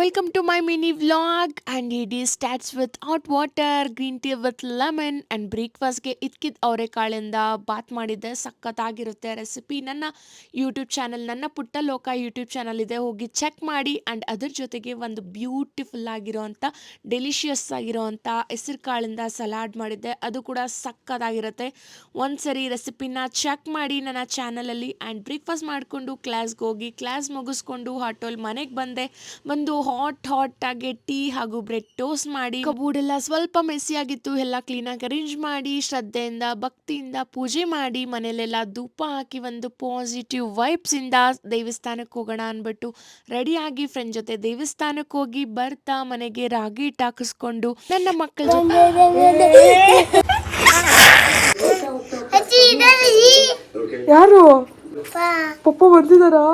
welcome to my mini vlog and it is starts with hot water, green tea with lemon and breakfast ಗೆ ಇದ್ಕಿದ್ ಅವರೆಕಾಳಿಂದ ಬಾತ್ ಮಾಡಿದ್ದೆ. ಸಖತ್ತಾಗಿರುತ್ತೆ recipe. ನನ್ನ YouTube channel, ನನ್ನ ಪುಟ್ಟ ಲೋಕ YouTube channel ಇದೆ, ಹೋಗಿ ಚೆಕ್ ಮಾಡಿ. ಆ್ಯಂಡ್ ಅದ್ರ ಜೊತೆಗೆ ಒಂದು ಬ್ಯೂಟಿಫುಲ್ ಆಗಿರೋವಂಥ ಡೆಲಿಷಿಯಸ್ ಆಗಿರೋವಂಥ ಹೆಸರು ಕಾಳಿಂದ ಸಲಾಡ್ ಮಾಡಿದ್ದೆ, ಅದು ಕೂಡ ಸಖತ್ತಾಗಿರುತ್ತೆ. ಒಂದ್ಸರಿ ರೆಸಿಪಿನ ಚೆಕ್ ಮಾಡಿ ನನ್ನ ಚಾನಲಲ್ಲಿ. ಆ್ಯಂಡ್ ಬ್ರೇಕ್ಫಾಸ್ಟ್ ಮಾಡಿಕೊಂಡು ಕ್ಲಾಸ್ಗೆ ಹೋಗಿ ಕ್ಲಾಸ್ ಮುಗಿಸ್ಕೊಂಡು ಆಟೋಲ್ ಮನೆಗೆ ಬಂದು ಹಾಟ್ ಆಗಿ ಟೀ ಹಾಗೂ ಬ್ರೆಡ್ ಟೋಸ್ಟ್ ಮಾಡಿ, ಕಬೋರ್ಡ್ ಎಲ್ಲ ಸ್ವಲ್ಪ ಮೆಸ್ಸಿ ಆಗಿತ್ತು, ಎಲ್ಲ ಕ್ಲೀನಾಗಿ ಅರೇಂಜ್ ಮಾಡಿ ಶ್ರದ್ಧೆಯಿಂದ ಭಕ್ತಿಯಿಂದ ಪೂಜೆ ಮಾಡಿ ಮನೇಲೆಲ್ಲ ಧೂಪ ಹಾಕಿ ಒಂದು ಪಾಸಿಟಿವ್ ವೈಬ್ಸ್ ಇಂದ ದೇವಸ್ಥಾನಕ್ಕೆ ಹೋಗೋಣ ಅನ್ಬಿಟ್ಟು ರೆಡಿ ಆಗಿ ಫ್ರೆಂಡ್ ಜೊತೆ ದೇವಸ್ಥಾನಕ್ಕೆ ಹೋಗಿ ಬರ್ತಾ ಮನೆಗೆ ರಾಗಿ ಹಿಟ್ಟು ಹಾಕಿಸ್ಕೊಂಡು ನನ್ನ ಮಕ್ಕಳ ಯಾರು ಪಪ್ಪ ಬಂದಿದಾರಾ?